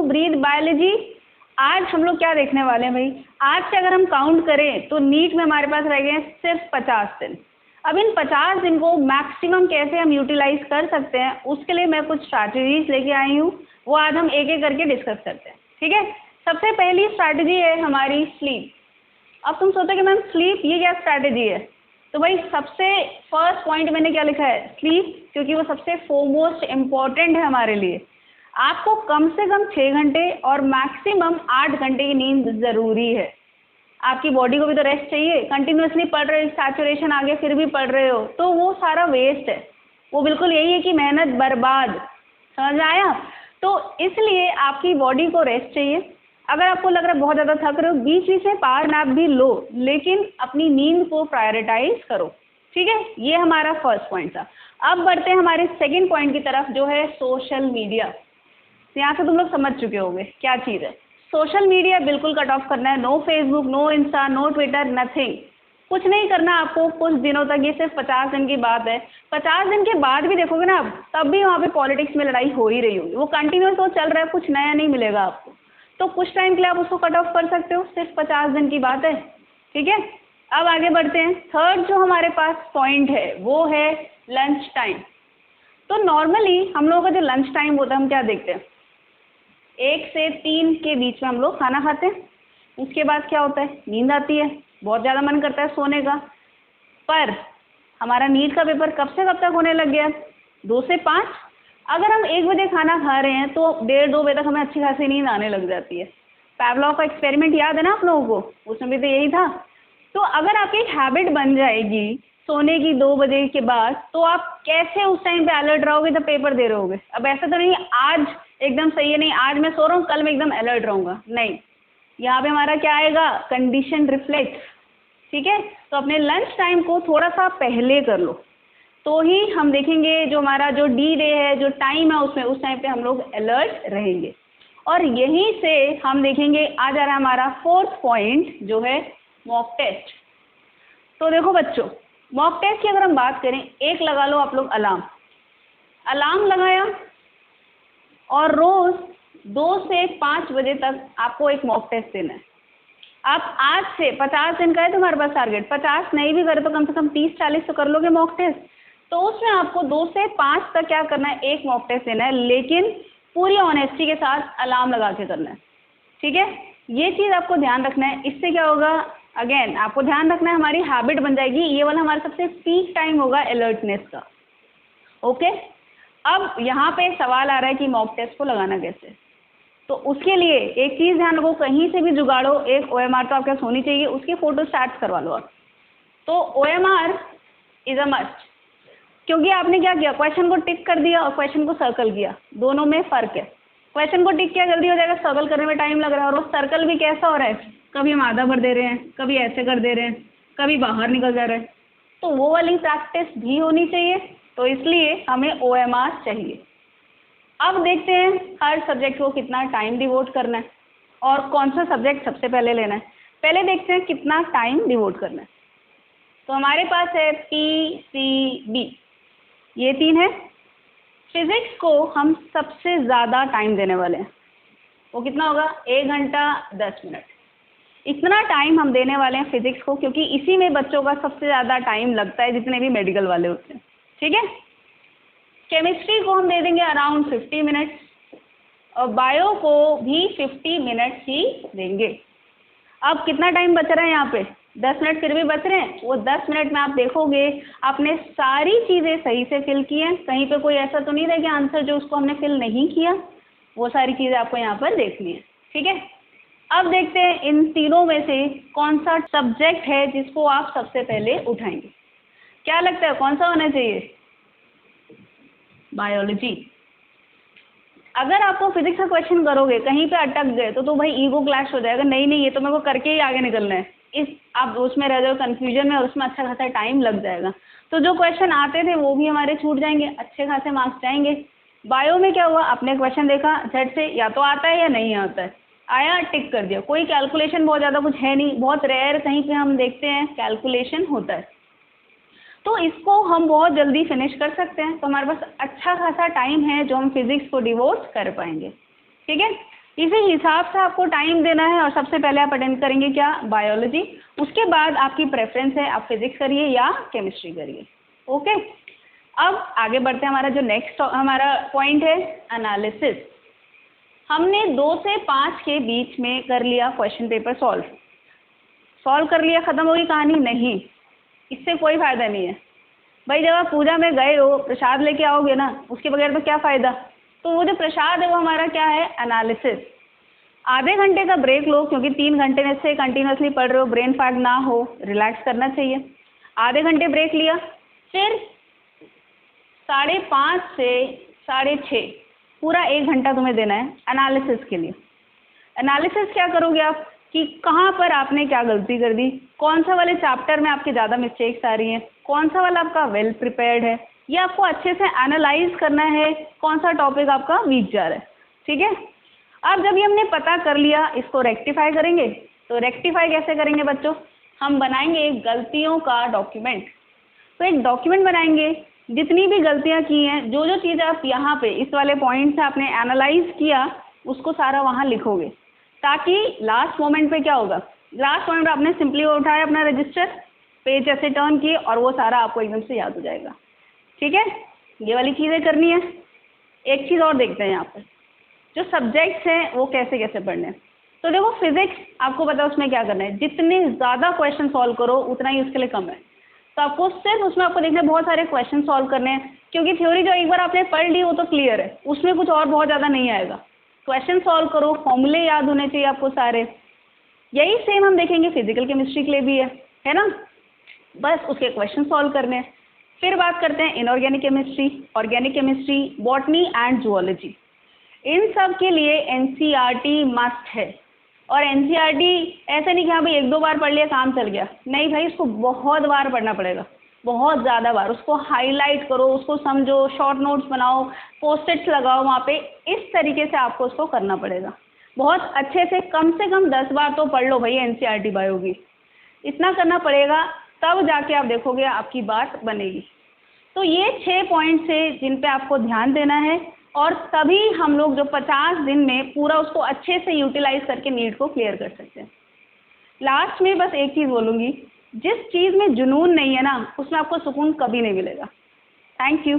Breathe biology. आज हम लोग क्या देखने वाले हैं भाई, आज से अगर हम काउंट करें तो नीट में हमारे पास रह गए हैं सिर्फ 50 दिन। अब इन 50 दिन को मैक्सिमम कैसे हम यूटिलाइज कर सकते हैं, उसके लिए मैं कुछ स्ट्रैटेजीज लेके आई हूँ, वो आज हम एक एक करके डिस्कस करते हैं। ठीक है, सबसे पहली स्ट्रैटेजी है हमारी स्लीप। अब तुम सोचते कि मैम स्लीप ये क्या स्ट्रैटेजी है, तो भाई सबसे फर्स्ट पॉइंट मैंने क्या लिखा है, स्लीप, क्योंकि वो सबसे फोरमोस्ट इम्पॉर्टेंट है हमारे लिए। आपको कम से कम 6 घंटे और मैक्सिमम 8 घंटे की नींद ज़रूरी है। आपकी बॉडी को भी तो रेस्ट चाहिए, कंटिन्यूसली पढ़ रहे हो, सैचुरेशन आगे फिर भी पढ़ रहे हो, तो वो सारा वेस्ट है, वो बिल्कुल यही है कि मेहनत बर्बाद। समझ आया? तो इसलिए आपकी बॉडी को रेस्ट चाहिए। अगर आपको लग रहा है बहुत ज़्यादा थक रहे हो, बीच बीच में पावर नैप भी लो, लेकिन अपनी नींद को प्रायोरिटाइज करो। ठीक है, ये हमारा फर्स्ट पॉइंट था। अब बढ़ते हैं हमारे सेकंड पॉइंट की तरफ, जो है सोशल मीडिया। यहाँ से तुम लोग समझ चुके होंगे क्या चीज़ है। सोशल मीडिया बिल्कुल कट ऑफ करना है, no Facebook, no Insta, no Twitter, nothing, कुछ नहीं करना आपको कुछ दिनों तक। ये सिर्फ 50 दिन की बात है। 50 दिन के बाद भी देखोगे ना आप, तब भी वहाँ पे पॉलिटिक्स में लड़ाई हो ही रही होगी, वो कंटिन्यूस वो चल रहा है, कुछ नया नहीं मिलेगा आपको। तो कुछ टाइम के लिए आप उसको कट ऑफ कर सकते हो, सिर्फ 50 दिन की बात है। ठीक है, अब आगे बढ़ते हैं। थर्ड जो हमारे पास पॉइंट है वो है लंच टाइम। तो नॉर्मली हम लोगों का जो लंच टाइम होता है, हम क्या देखते हैं, 1 से 3 के बीच में हम लोग खाना खाते हैं। उसके बाद क्या होता है, नींद आती है, बहुत ज़्यादा मन करता है सोने का। पर हमारा नीट का पेपर कब से कब तक होने लग गया, 2 से 5। अगर हम 1 बजे खाना खा रहे हैं तो 1:30-2 बजे तक हमें अच्छी खासी नींद आने लग जाती है। पैवलॉव का एक्सपेरिमेंट याद है ना आप लोगों को, उसमें भी तो यही था। तो अगर आपकी एक हैबिट बन जाएगी सोने की 2 बजे के बाद, तो आप कैसे उस टाइम पे अलर्ट रहोगे जब पेपर दे रहे होगे। अब ऐसा तो नहीं आज एकदम सही है, नहीं आज मैं सो रहा हूँ कल मैं एकदम अलर्ट रहूँगा, नहीं। यहाँ पे हमारा क्या आएगा, कंडीशन रिफ्लेक्ट। ठीक है, तो अपने लंच टाइम को थोड़ा सा पहले कर लो, तो ही हम देखेंगे जो हमारा जो डी डे है, जो टाइम है उसमें, उस टाइम पे हम लोग अलर्ट रहेंगे। और यहीं से हम देखेंगे, आ जा रहा है हमारा फोर्थ पॉइंट, जो है मॉक टेस्ट। तो देखो बच्चों, मॉक टेस्ट की अगर हम बात करें, एक लगा लो आप लोग अलार्म लगाया, और रोज 2 से 5 बजे तक आपको एक मॉक टेस्ट देना है। आप आज से 50 दिन का है तुम्हारे पास टारगेट, 50 नहीं भी करे तो कम से कम 30-40 तो कर लोगे मॉक टेस्ट। तो उसमें आपको 2 से 5 तक क्या करना है, एक मॉक टेस्ट देना है, लेकिन पूरी ऑनेस्टी के साथ अलार्म लगा के करना है। ठीक है, ये चीज़ आपको ध्यान रखना है। इससे क्या होगा, अगेन आपको ध्यान रखना है, हमारी हैबिट बन जाएगी। ये वाला हमारा सबसे पीक टाइम होगा अलर्टनेस का। ओके, अब यहाँ पे सवाल आ रहा है कि मॉक टेस्ट को लगाना कैसे। तो उसके लिए एक चीज़ ध्यान रखो, कहीं से भी जुगाड़ो, एक OMR तो आपके पास होनी चाहिए, उसकी फ़ोटो स्टार्ट करवा लो आप। तो OMR इज़ अ मस्ट, क्योंकि आपने क्या किया, क्वेश्चन को टिक कर दिया और क्वेश्चन को सर्कल किया, दोनों में फ़र्क है। क्वेश्चन को टिक किया जल्दी हो जाएगा, सर्कल करने में टाइम लग रहा है। और वो सर्कल भी कैसा हो रहा है, कभी हम आधा भर दे रहे हैं, कभी ऐसे कर दे रहे हैं, कभी बाहर निकल जा रहा है। तो वो वाली प्रैक्टिस भी होनी चाहिए, तो इसलिए हमें OMR चाहिए। अब देखते हैं हर सब्जेक्ट को कितना टाइम डिवोट करना है और कौन सा सब्जेक्ट सबसे पहले लेना है। पहले देखते हैं कितना टाइम डिवोट करना है। तो हमारे पास है PCB, ये 3 है। फिजिक्स को हम सबसे ज़्यादा टाइम देने वाले हैं, वो कितना होगा, 1 घंटा 10 मिनट। इतना टाइम हम देने वाले हैं फिजिक्स को, क्योंकि इसी में बच्चों का सबसे ज़्यादा टाइम लगता है, जितने भी मेडिकल वाले होते हैं। ठीक है, केमिस्ट्री को हम दे देंगे अराउंड 50 मिनट्स, और बायो को भी 50 मिनट्स ही देंगे। अब कितना टाइम बच रहा है यहाँ पे, 10 मिनट फिर भी बच रहे हैं। वो 10 मिनट में आप देखोगे आपने सारी चीज़ें सही से फिल की हैं, कहीं पे कोई ऐसा तो नहीं रह गया आंसर जो उसको हमने फिल नहीं किया, वो सारी चीज़ें आपको यहाँ पर देखनी है। ठीक है, अब देखते हैं इन तीनों में से कौन सा सब्जेक्ट है जिसको आप सबसे पहले उठाएंगे। क्या लगता है कौन सा होना चाहिए, बायोलॉजी। अगर आपको फिजिक्स का क्वेश्चन करोगे कहीं पे अटक गए तो भाई ईगो क्लैश हो जाएगा, नहीं नहीं ये तो मेरे को करके ही आगे निकलना है, इस आप उसमें रह जाओ कन्फ्यूजन में, और उसमें अच्छा खासा टाइम लग जाएगा। तो जो क्वेश्चन आते थे वो भी हमारे छूट जाएंगे, अच्छे खासे मार्क्स जाएंगे। बायो में क्या हुआ, आपने क्वेश्चन देखा झट से, या तो आता है या नहीं आता है, आया टिक कर दिया, कोई कैलकुलेशन बहुत ज़्यादा कुछ है नहीं, बहुत रेयर कहीं पे हम देखते हैं कैलकुलेशन होता है। तो इसको हम बहुत जल्दी फिनिश कर सकते हैं, तो हमारे पास अच्छा खासा टाइम है जो हम फिजिक्स को डिवोट कर पाएंगे। ठीक है, इसी हिसाब से आपको टाइम देना है और सबसे पहले आप अटेंड करेंगे क्या, बायोलॉजी। उसके बाद आपकी प्रेफरेंस है, आप फिजिक्स करिए या केमिस्ट्री करिए। ओके, अब आगे बढ़ते हैं। हमारा जो नेक्स्ट हमारा पॉइंट है एनालिसिस। हमने 2 से 5 के बीच में कर लिया क्वेश्चन पेपर सॉल्व कर लिया, खत्म हो गई कहानी? नहीं, इससे कोई फायदा नहीं है भाई। जब आप पूजा में गए हो, प्रसाद लेके आओगे ना, उसके बगैर तो क्या फ़ायदा। तो वो जो प्रसाद है वो हमारा क्या है, एनालिसिस। आधे घंटे का ब्रेक लो, क्योंकि 3 घंटे से कंटिन्यूसली पढ़ रहे हो, ब्रेन फैग ना हो, रिलैक्स करना चाहिए। आधे घंटे ब्रेक लिया, फिर 5:30 से 6:30 पूरा 1 घंटा तुम्हें देना है एनालिसिस के लिए। एनालिसिस क्या करोगे आप कि कहाँ पर आपने क्या गलती कर दी, कौन सा वाले चैप्टर में आपकी ज़्यादा मिस्टेक्स आ रही हैं, कौन सा वाला आपका वेल प्रिपेयर्ड है, ये आपको अच्छे से एनालाइज करना है, कौन सा टॉपिक आपका वीक जा रहा है। ठीक है, अब जब ये हमने पता कर लिया, इसको रेक्टिफाई करेंगे। तो रेक्टिफाई कैसे करेंगे बच्चों, हम बनाएंगे एक गलतियों का डॉक्यूमेंट। तो एक डॉक्यूमेंट बनाएंगे, जितनी भी गलतियाँ की हैं, जो जो चीज़ आप यहाँ पे इस वाले पॉइंट से आपने एनालाइज किया, उसको सारा वहाँ लिखोगे, ताकि लास्ट मोमेंट पे क्या होगा, लास्ट मोमेंट पे आपने सिंपली उठाया अपना रजिस्टर, पेज ऐसे टर्न किए और वो सारा आपको एकदम से याद हो जाएगा। ठीक है, ये वाली चीज़ें करनी है। एक चीज़ और देखते हैं यहाँ पर, जो सब्जेक्ट्स हैं वो कैसे कैसे पढ़ने हैं। तो देखो फिजिक्स आपको पता है उसमें क्या करना है, जितने ज़्यादा क्वेश्चन सॉल्व करो उतना ही उसके लिए कम है। तो आपको सिर्फ उसमें आपको देखना है बहुत सारे क्वेश्चन सॉल्व करने हैं, क्योंकि थ्योरी जो एक बार आपने पढ़ ली वो तो क्लियर है, उसमें कुछ और बहुत ज़्यादा नहीं आएगा। क्वेश्चन सॉल्व करो, फॉर्मूले याद होने चाहिए आपको सारे। यही सेम हम देखेंगे फिजिकल केमिस्ट्री के लिए भी है ना, बस उसके क्वेश्चन सॉल्व करने हैं। फिर बात करते हैं inorganic chemistry, organic chemistry, botany and zoology. इन सब के लिए एनसीईआरटी मस्ट है। और एनसीईआरटी ऐसे नहीं कि हाँ भाई 1-2 बार पढ़ लिया काम चल गया, नहीं भाई, उसको बहुत बार पढ़ना पड़ेगा, बहुत ज़्यादा बार। उसको हाईलाइट करो, उसको समझो, शॉर्ट नोट्स बनाओ, पोस्ट-इट्स लगाओ वहाँ पे, इस तरीके से आपको उसको करना पड़ेगा। बहुत अच्छे से कम 10 बार तो पढ़ लो भाई एनसीईआरटी बायो की, इतना करना पड़ेगा, तब जाके आप देखोगे आपकी बात बनेगी। तो ये 6 पॉइंट्स है जिन पे आपको ध्यान देना है, और तभी हम लोग जो 50 दिन में पूरा उसको अच्छे से यूटिलाइज करके नीट को क्लियर कर सकते हैं। लास्ट में बस एक चीज़ बोलूँगी, जिस चीज़ में जुनून नहीं है ना, उसमें आपको सुकून कभी नहीं मिलेगा। Thank you.